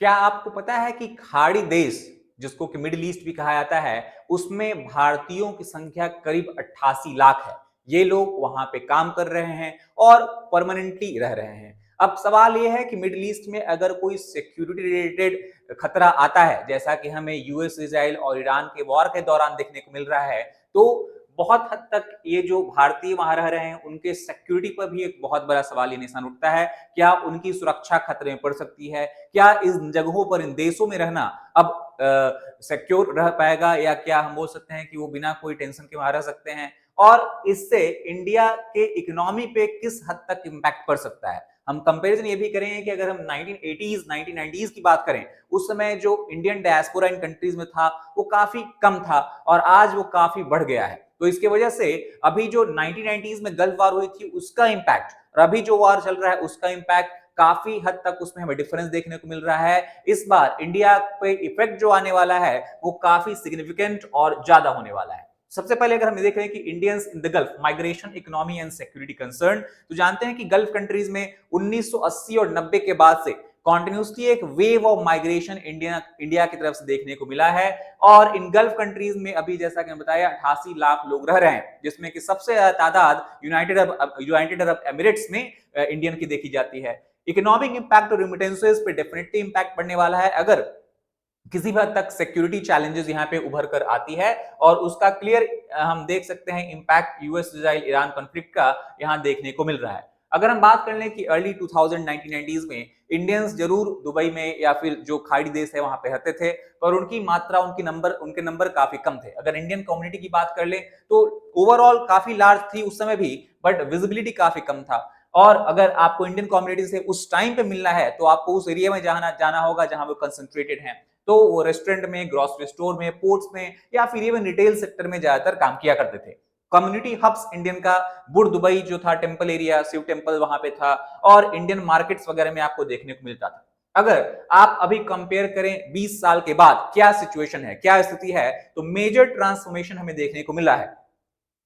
क्या आपको पता है कि खाड़ी देश जिसको कि मिडिल ईस्ट भी कहा जाता है, उसमें भारतीयों की संख्या करीब 88 लाख है। ये लोग वहां पे काम कर रहे हैं और परमानेंटली रह रहे हैं। अब सवाल ये है कि मिडिल ईस्ट में अगर कोई सिक्योरिटी रिलेटेड खतरा आता है, जैसा कि हमें यूएस, इजराइल और ईरान के वॉर के दौरान देखने को मिल रहा है, तो बहुत हद तक ये जो भारतीय वहां रह रहे हैं उनके सिक्योरिटी पर भी एक बहुत बड़ा सवाल, ये निशान उठता है। क्या उनकी सुरक्षा खतरे में पड़ सकती है? क्या इन जगहों पर, इन देशों में रहना अब सिक्योर रह पाएगा, या क्या हम बोल सकते हैं कि वो बिना कोई टेंशन के वहां रह सकते हैं? और इससे इंडिया के इकोनॉमी पे किस हद तक इंपैक्ट पड़ सकता है? हम कंपैरिजन ये भी करेंगे कि अगर हम 1980s 1990s की बात करें, उस समय जो इंडियन डायस्पोरा इन कंट्रीज में था वो काफी कम था और आज वो काफी बढ़ गया है। तो इसकी वजह से अभी जो 1990s में गल्फ वॉर हुई थी उसका इंपैक्ट और अभी जो वॉर चल रहा है उसका इंपैक्ट काफी हद तक उसमें हमें डिफरेंस देखने को मिल रहा है। इस बार इंडिया पे इफेक्ट जो आने वाला है वो काफी सिग्निफिकेंट और ज्यादा होने वाला है। सबसे पहले अगर हम देख रहे हैं कि Indians in the gulf migration, economy and security concern, तो जानते हैं कि गल्फ कंट्रीज में 1980 और 90 के बाद से कॉन्टिन्यूसली एक वेव ऑफ माइग्रेशन इंडिया की तरफ से देखने को मिला है। और इन गल्फ कंट्रीज में अभी जैसा कि बताया 88 लाख लोग रह रहे हैं, जिसमें कि सबसे ज्यादा तादाद यूनाइटेड अरब एमिरेट्स में इंडियन की देखी जाती है। इकोनॉमिक इंपैक्ट और रिमिटेंसेस पे डेफिनेटली इंपैक्ट पड़ने वाला है अगर किसी भी हद तक सिक्योरिटी चैलेंजेस यहाँ पे उभर कर आती है, और उसका क्लियर हम देख सकते हैं impact US Israel Iran conflict का यहाँ देखने को मिल रहा है। अगर हम बात कर लें कि अर्ली 2000 1990s में इंडियंस जरूर दुबई में या फिर जो खाड़ी देश है वहां पे रहते थे, पर उनकी मात्रा, उनके नंबर काफी कम थे। अगर इंडियन कम्युनिटी की बात कर ले तो ओवरऑल काफी लार्ज थी उस समय भी, बट विजिबिलिटी काफी कम था। और अगर आपको इंडियन कम्युनिटी से उस टाइम पे मिलना है तो आपको उस एरिया में जाना होगा जहां वो कंसंट्रेटेड है। तो वो रेस्टोरेंट में, ग्रोसरी स्टोर में, पोर्ट्स में या फिर इवन रिटेल सेक्टर में ज्यादातर काम किया करते थे। कम्युनिटी हब्स इंडियन का बुर दुबई जो था, टेंपल एरिया, शिव टेंपल वहां पे था, और इंडियन मार्केट्स वगैरह में आपको देखने को मिलता था। अगर आप अभी कंपेयर करें 20 साल के बाद क्या सिचुएशन है, क्या स्थिति है, तो मेजर ट्रांसफॉर्मेशन हमें देखने को मिला है।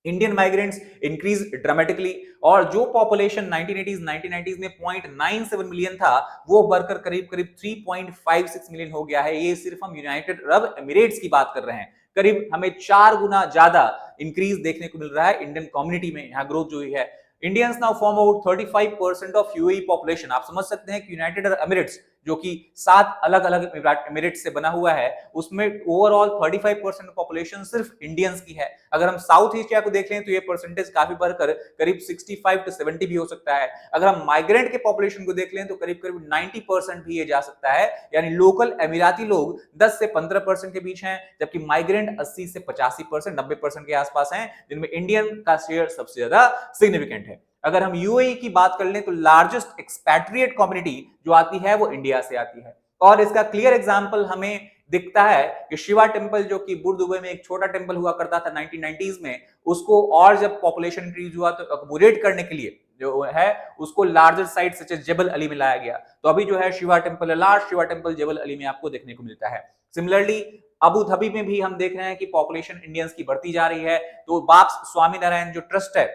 इंडियन माइग्रेंट्स इंक्रीज ड्रामेटिकली, और जो पॉपुलेशन 1980s 1990s में 0.97 मिलियन था वो बढ़कर करीब करीब 3.56 मिलियन हो गया है। ये सिर्फ हम यूनाइटेड अरब एमिरेट्स की बात कर रहे हैं। करीब हमें 4 गुना ज्यादा इंक्रीज देखने को मिल रहा है इंडियन कम्युनिटी में, यहाँ ग्रोथ जो हुई है। Indians now form about 35% of UAE population. आप समझ सकते हैं कि यूनाइटेड अरब एमिरेट्स जो कि 7 अलग अलग एमिरेट्स से बना हुआ है, उसमें ओवरऑल 35% पॉपुलेशन सिर्फ इंडियंस की है। अगर हम साउथ एशिया को देख लें तो ये परसेंटेज काफी बढ़कर करीब 65 to 70 भी हो सकता है। अगर हम माइग्रेंट के पॉपुलेशन को देख लें तो करीब करीब 90% भी ये जा सकता है। यानी लोकल अमीराती लोग 10 से 15% के बीच हैं, जबकि माइग्रेंट 80 से 85%, 90% के आसपास हैं, जिनमें इंडियन का शेयर सबसे ज्यादा सिग्निफिकेंट है। अगर हम यूएई की बात कर लें तो लार्जेस्ट एक्सपैट्रिएट कम्युनिटी जो आती है वो इंडिया से आती है। और इसका क्लियर एग्जांपल हमें दिखता है कि शिवा टेंपल, जो कि बुर दुबई में एक छोटा टेंपल हुआ करता था 1990s में, उसको और जब पॉपुलेशन इंक्रीज हुआ तो अकोमोडेट करने के लिए जो है उसको larger site such as Jebel Ali में लाया गया। तो अभी जो है Shiva temple, large Shiva temple Jebel Ali में आपको देखने को मिलता है। सिमिलरली अबू धाबी में भी हम देख रहे हैं कि पॉपुलेशन इंडियंस की बढ़ती जा रही है। तो बाप्स स्वामी नारायण जो ट्रस्ट है,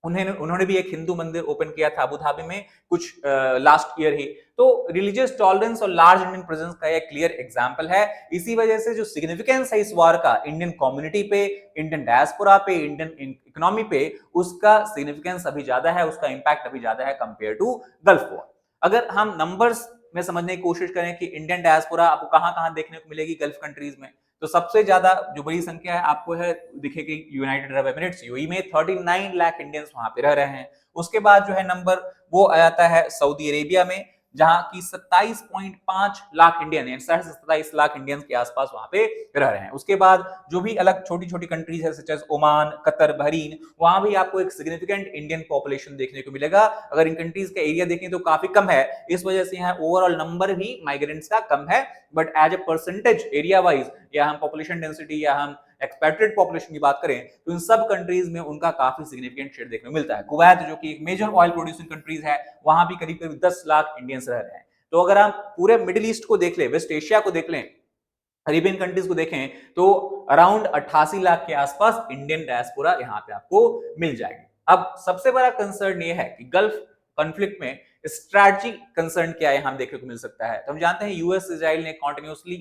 उन्होंने भी एक हिंदू मंदिर ओपन किया था अबू धाबी में कुछ लास्ट ईयर ही। तो रिलीजियस टॉलरेंस और लार्ज इंडियन प्रेजेंस का एक क्लियर एग्जांपल है। इसी वजह से जो सिग्निफिकेंस है इस वार का इंडियन कम्युनिटी पे, इंडियन डायस्पोरा पे, इंडियन इकोनॉमी पे, उसका सिग्निफिकेंस अभी ज्यादा है, उसका इंपैक्ट अभी ज्यादा है कंपेयर टू गल्फ वॉर। अगर हम नंबर्स में समझने की कोशिश करें कि इंडियन डायस्पोरा आपको कहां कहां देखने को मिलेगी गल्फ कंट्रीज में, तो सबसे ज्यादा जो बड़ी संख्या है आपको है दिखेगी यूनाइटेड अरब एमिरेट्स, यूएई में 39 लाख इंडियंस वहां पे रह रहे हैं। उसके बाद जो है नंबर वो आ जाता है सऊदी अरेबिया में, जहां की 27.5 लाख इंडियन, 27 लाख इंडियंस के आसपास वहां पे रह रहे हैं। उसके बाद जो भी अलग छोटी छोटी कंट्रीज है such as Oman, Qatar, Bahrain, वहां भी आपको एक सिग्निफिकेंट इंडियन पॉपुलेशन देखने को मिलेगा। अगर इन कंट्रीज का एरिया देखें तो काफी कम है, इस वजह से यहाँ ओवरऑल नंबर भी माइग्रेंट्स का कम है, but as a percentage area wise या हम पॉपुलेशन डेंसिटी या हम एक्सपेट्रिएट पॉपुलेशन की बात करें तो इन सब कंट्रीज में उनका काफी सिग्निफिकेंट शेयर देखने को मिलता है। कुवैत जो कि एक मेजर ऑयल प्रोड्यूसिंग कंट्रीज है, वहां भी करीब करीब 10 लाख इंडियंस रह रहे हैं। तो अगर हम पूरे मिडिल ईस्ट को देख लें, वेस्ट एशिया को देख लें, अरेबियन कंट्रीज को देखें, तो अराउंड 88 लाख के आसपास इंडियन डायस्पोरा यहाँ पे आपको मिल जाएगी। अब सबसे बड़ा कंसर्न ये है कि गल्फ कॉन्फ्लिक्ट में स्ट्रैटेजी कंसर्न क्या है हम देखने को मिल सकता है। तो हम जानते हैं यूएस इजराइल ने कॉन्टिन्यूसली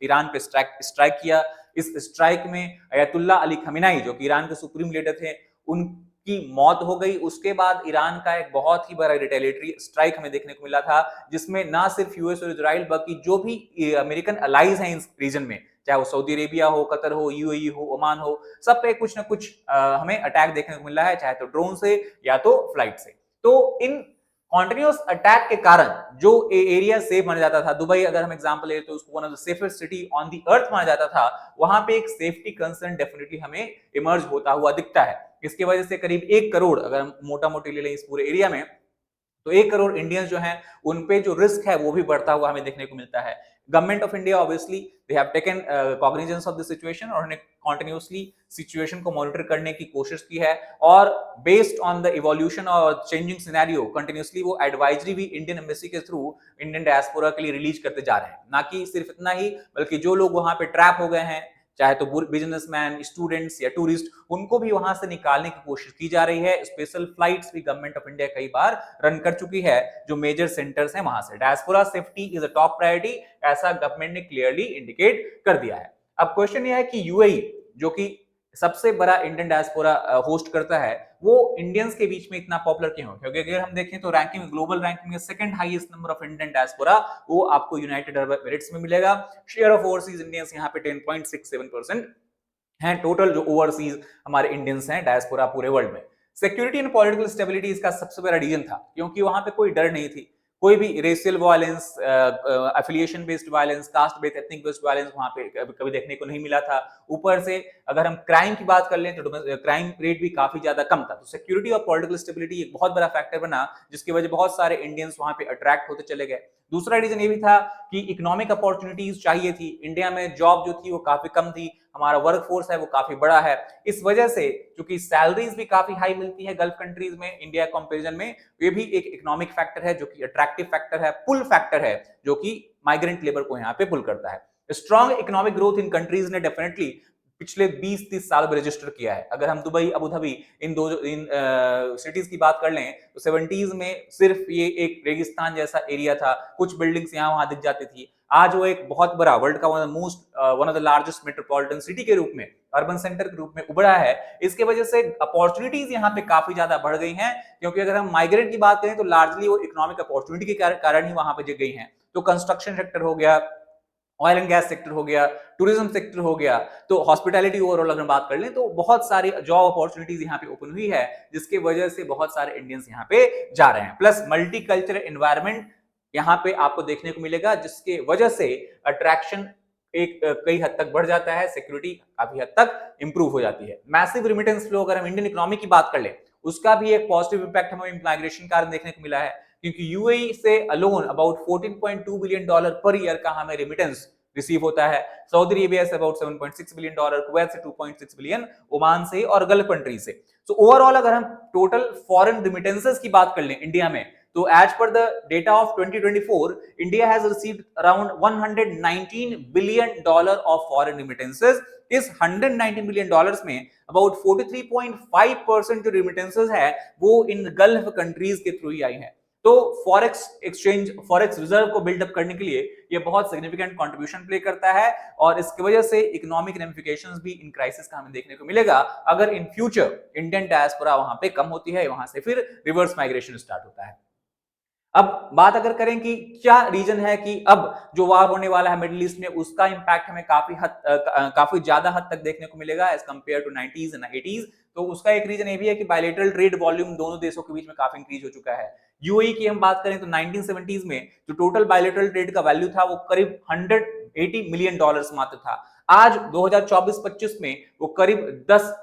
ईरान पे स्ट्राइक किया। इस स्ट्राइक में अयतुल्ला अली खमेनी जो कि ईरान के सुप्रीम लीडर थे, उनकी मौत हो गई। उसके बाद ईरान का एक बहुत ही बड़ा रिटेलिएटरी स्ट्राइक हमें देखने को मिला था, जिसमें ना सिर्फ यूएस और इजराइल बल्कि जो भी अमेरिकन अलाइज हैं इस रीजन में, चाहे वो सऊदी अरेबिया हो, कतर हो, यूएई हो, ओमान हो, सब पे कुछ ना कुछ हमें अटैक देखने को मिला है, चाहे तो ड्रोन से या तो फ्लाइट से। तो इन कॉन्टिन्यूस अटैक के कारण जो एरिया सेफ माना जाता था, दुबई अगर हम एग्जांपल ले तो उसको one of the safest city on the earth माना जाता था, वहां पे एक सेफ्टी कंसर्न डेफिनेटली हमें इमर्ज होता हुआ दिखता है। इसकी वजह से करीब 1 करोड़, अगर हम मोटा मोटी ले लें इस पूरे एरिया में, तो 1 करोड़ इंडियंस जो हैं उन पे जो रिस्क है वो भी बढ़ता हुआ हमें देखने को मिलता है। Government of India obviously they have taken cognizance of the situation और उन्होंने कॉन्टिन्यूसली सिचुएशन को मॉनिटर करने की कोशिश की है, और बेस्ड ऑन द इवोल्यूशन और चेंजिंग सिनेरियो कंटिन्यूसली वो एडवाइजरी भी इंडियन एम्बेसी के थ्रू इंडियन डायस्पोरा के लिए रिलीज करते जा रहे हैं। ना कि सिर्फ इतना ही, बल्कि जो लोग वहां पे ट्रैप हो गए हैं, चाहे तो बिजनेसमैन, स्टूडेंट्स या टूरिस्ट, उनको भी वहां से निकालने की कोशिश की जा रही है। स्पेशल फ्लाइट्स भी गवर्नमेंट ऑफ इंडिया कई बार रन कर चुकी है जो मेजर सेंटर्स हैं वहां से। Diaspora safety is a top priority, ऐसा गवर्नमेंट ने क्लियरली इंडिकेट कर दिया है। अब क्वेश्चन यह है कि यूएई जो कि सबसे बड़ा इंडियन डायस्पोरा होस्ट करता है, वो इंडियंस के बीच में इतना पॉपुलर क्यों है? क्योंकि अगर हम देखें तो रैंकिंग, ग्लोबल रैंकिंग में second highest number of Indian diaspora वो आपको यूनाइटेड अरब एमिरेट्स में मिलेगा। शेयर ऑफ ओवरसीज इंडियंस यहाँ पे 10.67% हैं टोटल, जो ओवरसीज हमारे इंडियंस हैं डायस्पोरा पूरे वर्ल्ड में। सिक्योरिटी एंड पॉलिटिकल स्टेबिलिटी इसका सबसे बड़ा रीजन था, क्योंकि वहां पे कोई डर नहीं थी, कोई भी racial violence, affiliation based violence, caste based, ethnic based violence वहां पे कभी देखने को नहीं मिला था। ऊपर से अगर हम क्राइम की बात कर लें तो क्राइम रेट भी काफी ज्यादा कम था। तो सिक्योरिटी और पॉलिटिकल स्टेबिलिटी एक बहुत बड़ा फैक्टर बना, जिसकी वजह बहुत सारे इंडियंस वहां पे अट्रैक्ट होते चले गए। दूसरा रीजन ये भी था कि इकोनॉमिक अपॉर्चुनिटीज चाहिए थी। इंडिया में जॉब जो थी वो काफी कम थी, हमारा वर्क फोर्स है वो काफी बड़ा है। इस वजह से क्योंकि सैलरीज भी काफी हाई मिलती है गल्फ कंट्रीज में इंडिया कंपैरिजन में, ये भी एक इकोनॉमिक फैक्टर है जो कि अट्रैक्टिव फैक्टर है, पुल फैक्टर है, जो कि माइग्रेंट लेबर को यहाँ पे पुल करता है। Strong economic growth in countries ने डेफिनेटली पिछले 20-30 साल में रजिस्टर किया है। अगर हम Dubai, Abu Dhabi, in cities की बात कर लें तो 70s में सिर्फ ये एक रेगिस्तान जैसा एरिया था, कुछ बिल्डिंग्स यहाँ वहां दिख जाती थी। आज वो एक बहुत बड़ा, वर्ल्ड का one of the largest metropolitan city के रूप में, अर्बन सेंटर के रूप में उभरा है। इसके वजह से अपॉर्चुनिटीज यहाँ पे काफी ज्यादा बढ़ गई हैं, क्योंकि अगर हम माइग्रेंट की बात करें तो लार्जली वो इकोनॉमिक अपॉर्चुनिटी के कारण ही वहां पे जग गई हैं। तो कंस्ट्रक्शन सेक्टर हो गया, ऑयल एंड गैस सेक्टर हो गया, टूरिज्म सेक्टर हो गया, तो हॉस्पिटैलिटी ओवरऑल अगर बात कर लें तो बहुत सारी जॉब अपॉर्चुनिटीज यहाँ पे ओपन हुई है, जिसकी वजह से बहुत सारे इंडियंस यहाँ पे जा रहे हैं। प्लस मल्टी कल्चरल एनवायरमेंट यहाँ पे आपको देखने को मिलेगा, जिसके वजह से अट्रैक्शन एक कई हद तक बढ़ जाता है, सिक्योरिटी काफी हद तक इंप्रूव हो जाती है। मैसिव रिमिटेंस फ्लो, अगर हम इंडियन इकोनॉमी की बात कर लें, उसका भी एक पॉजिटिव इंपैक्ट हमें माइग्रेशन कारण देखने को मिला है, क्योंकि यूएई से alone about $14.2 billion per year का हमें रिमिटेंस रिसीव होता है। Saudi Arabia say about $7.6 billion, Kuwait से 2.6 बिलियन, ओमान से और गल्फ कंट्री से। तो ओवरऑल अगर हम टोटल फॉरेन रिमिटेंसेस की बात कर लें इंडिया में, तो as per the data of 2024, India has received around $119 billion of foreign remittances. इस $119 बिलियन में अबाउट 43.5% जो रिमिटेंसेस है वो इन गल्फ कंट्रीज के थ्रू ही आई है। तो फॉरेक्स एक्सचेंज, फॉरेक्स रिजर्व को बिल्डअप करने के लिए ये बहुत सिग्निफिकेंट कंट्रीब्यूशन प्ले करता है, और इसकी वजह से इकोनॉमिक रेमिफिकेशंस भी इन क्राइसिस का हमें देखने को मिलेगा अगर इन फ्यूचर इंडियन डायस्पोरा वहां पे कम होती है, वहां से फिर रिवर्स माइग्रेशन स्टार्ट होता है। अब बात अगर करें कि क्या रीजन है कि अब जो वार होने वाला है मिडिल ईस्ट में, उसका इंपैक्ट हमें काफी ज्यादा हद तक देखने को मिलेगा as compare to 90s and 80s। तो उसका एक रीजन ये भी है कि बायलैटरल ट्रेड वॉल्यूम दोनों देशों के बीच में काफी इंक्रीज हो चुका है। यूएई की हम बात करें तो 1970s में जो टोटल बायलैटरल ट्रेड का वैल्यू था वो करीब $180 मिलियन मात्र था। आज 2024-25 में वो करीब 10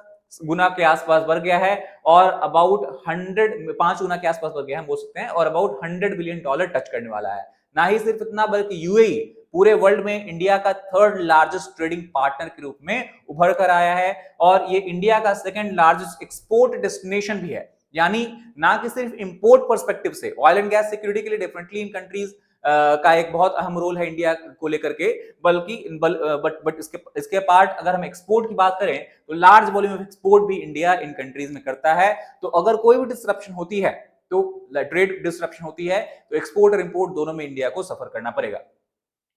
गुना के आसपास बढ़ गया है, और अबाउट 5 गुना के आसपास बढ़ गया है, हम बोल सकते हैं, और अबाउट $100 बिलियन टच करने वाला है। ना ही सिर्फ इतना, बल्कि यूएई पूरे वर्ल्ड में इंडिया का थर्ड लार्जेस्ट ट्रेडिंग पार्टनर के रूप में उभर कर आया है, और ये इंडिया का सेकंड लार्जेस्ट एक्सपोर्ट डेस्टिनेशन भी है। यानी ना कि सिर्फ इंपोर्ट पर्सपेक्टिव से, ऑयल एंड गैस सिक्योरिटी के लिए डेफिनेटली इन कंट्रीज का एक बहुत अहम रोल है इंडिया को लेकर के, बल्कि बट इसके पार्ट अगर हम एक्सपोर्ट की बात करें तो लार्ज वॉल्यूम ऑफ एक्सपोर्ट भी इंडिया इन कंट्रीज में करता है। तो अगर कोई भी डिसरप्शन होती है तो ट्रेड डिस्ट्रप्शन होती है तो एक्सपोर्ट और इंपोर्ट दोनों में इंडिया को सफर करना पड़ेगा।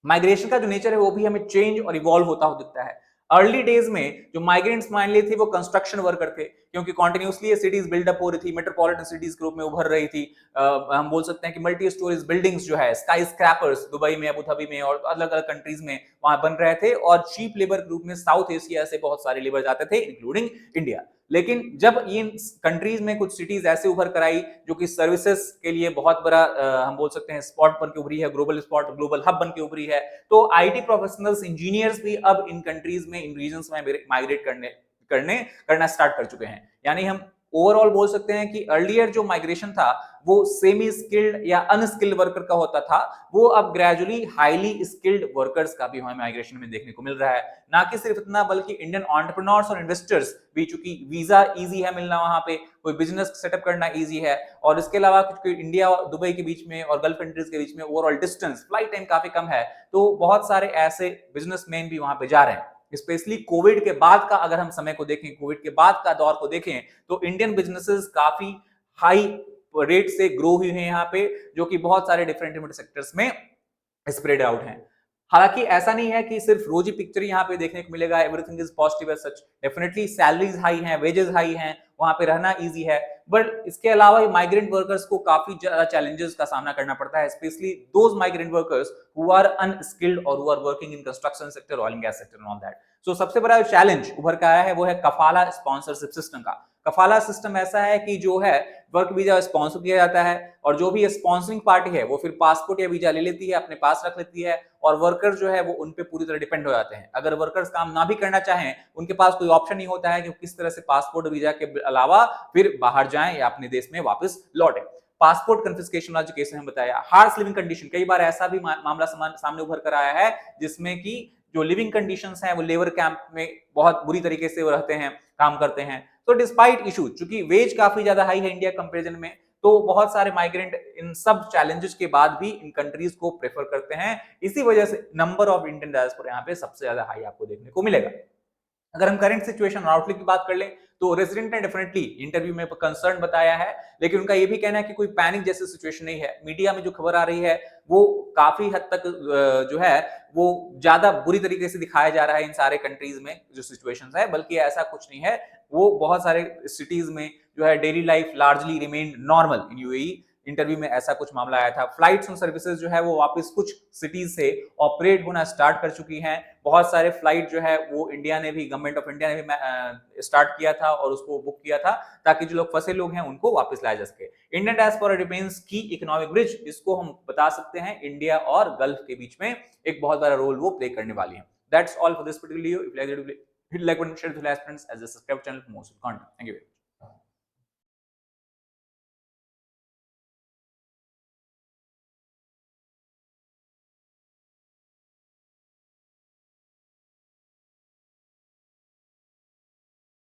माइग्रेशन का जो नेचर है वो भी हमें चेंज और इवॉल्व होता हुआ दिखता है। अर्ली डेज में जो माइग्रेंट्स मान लिए थे वो कंस्ट्रक्शन वर्कर थे, क्योंकि कॉन्टिन्यूसली सिटीज बिल्डअप हो रही थी, मेट्रोपॉलिटन सिटीज के रूप में उभर रही थी। हम बोल सकते हैं कि मल्टी स्टोरेज बिल्डिंग्स जो है, स्काई स्क्रैपर्स दुबई में, अबू धाबी में और अलग अलग कंट्रीज में वहां बन रहे थे, और चीप लेबर के रूप में साउथ एशिया से बहुत सारे लेबर जाते थे इंक्लूडिंग इंडिया। लेकिन जब इन कंट्रीज में कुछ सिटीज ऐसे उभर कर आई जो कि सर्विसेज के लिए बहुत बड़ा हम बोल सकते हैं स्पॉट बन के उभरी है, ग्लोबल स्पॉट, ग्लोबल हब बन के उभरी है, तो आईटी प्रोफेशनल्स, इंजीनियर्स भी अब इन कंट्रीज में, इन रीजन्स में माइग्रेट करना स्टार्ट कर चुके हैं। यानी हम ओवरऑल बोल सकते हैं कि अर्लियर जो माइग्रेशन था वो सेमी स्किल्ड या अनस्किल्ड वर्कर का होता था, वो अब ग्रेजुअली हाईली स्किल्ड वर्कर्स का भी हमें माइग्रेशन में देखने को मिल रहा है। ना कि सिर्फ इतना, बल्कि इंडियन एंटरप्रेन्योर्स और इन्वेस्टर्स भी, चूंकि वीजा इजी है मिलना, वहां पे कोई बिजनेस सेटअप करना इजी है, और इसके अलावा इंडिया और दुबई के बीच में और गल्फ कंट्रीज के बीच में ओवरऑल डिस्टेंस, फ्लाइट टाइम काफी कम है, तो बहुत सारे ऐसे बिजनेसमैन भी वहां पे जा रहे हैं। स्पेशली कोविड के बाद का अगर हम समय को देखें, कोविड के बाद का दौर को देखें, तो इंडियन बिजनेसेस काफी हाई रेट से ग्रो हुई हैं यहाँ पे, जो कि बहुत सारे डिफरेंट सेक्टर्स में स्प्रेड आउट हैं। हालांकि ऐसा नहीं है कि सिर्फ रोजी पिक्चर यहाँ पे देखने को मिलेगा, everything is positive as such. Definitely salaries high हैं, वेजेस हाई हैं, वहां पे रहना इजी है, बट इसके अलावा माइग्रेंट वर्कर्स को काफी ज्यादा चैलेंजेस का सामना करना पड़ता है, specially those migrant workers who are unskilled और who are working in construction sector, oil and gas sector and all that. So सबसे बड़ा चैलेंज उभर के आया है वो है कफाला स्पॉन्सरशिप सिस्टम का। कफाला सिस्टम ऐसा है कि जो है वर्क वीजा स्पॉन्सर किया जाता है, और जो भी स्पॉन्सरिंग पार्टी है वो फिर पासपोर्ट या वीजा ले लेती है, अपने पास रख लेती है, और वर्कर जो है वो उन पे पूरी तरह डिपेंड हो जाते हैं। अगर वर्कर्स काम ना भी करना चाहें, उनके पास कोई ऑप्शन नहीं होता है कि किस तरह से पासपोर्ट वीजा के अलावा फिर बाहर जाएं या अपने देश में वापस लौटें। पासपोर्ट कन्फिस्केशन वाला जो केस हम बताया, हार्श लिविंग कंडीशन, कई बार ऐसा भी मामला सामने उभर कर आया है जिसमें कि जो लिविंग कंडीशंस हैं वो लेबर कैंप में बहुत बुरी तरीके से वो रहते हैं, काम करते हैं। तो डिस्पाइट इशू, चूंकि वेज काफी ज्यादा हाई है इंडिया कंपेरिजन में, तो बहुत सारे माइग्रेंट इन सब चैलेंजेस के बाद भी इन कंट्रीज को प्रेफर करते हैं। इसी वजह से नंबर ऑफ इंडियन डायस्पोरा यहाँ पे सबसे ज्यादा हाई आपको देखने को मिलेगा। अगर हम करंट सिचुएशन और आउटलुक की बात कर लें, तो रेजिडेंट ने डेफिनेटली इंटरव्यू में कंसर्न बताया है, लेकिन उनका ये भी कहना है कि कोई पैनिक जैसी सिचुएशन नहीं है। मीडिया में जो खबर आ रही है वो काफी हद तक जो है वो ज्यादा बुरी तरीके से दिखाया जा रहा है इन सारे कंट्रीज में जो सिचुएशंस है, बल्कि ऐसा कुछ नहीं है। वो बहुत सारे सिटीज में जो है daily life largely remain normal in UAE. Interview में ऐसा कुछ मामला आया था। फ्लाइट्स और सर्विसेज जो है वो वापस कुछ सिटीज से ऑपरेट होना स्टार्ट कर चुकी हैं। बहुत सारे फ्लाइट जो है वो इंडिया ने भी, गवर्नमेंट ऑफ इंडिया ने भी स्टार्ट किया था और उसको बुक किया था, ताकि जो लोग फंसे लोग हैं उनको वापस लाया जा सके। इंडियन डायस्पोरा रिमेन्स की इकोनॉमिक ब्रिज, इसको हम बता सकते हैं इंडिया और गल्फ के बीच में एक बहुत बड़ा रोल वो प्ले करने वाली है। That's all for this particular video. If you like it, hit like button, share it with your friends, as a subscribe channel for more content. Thank you.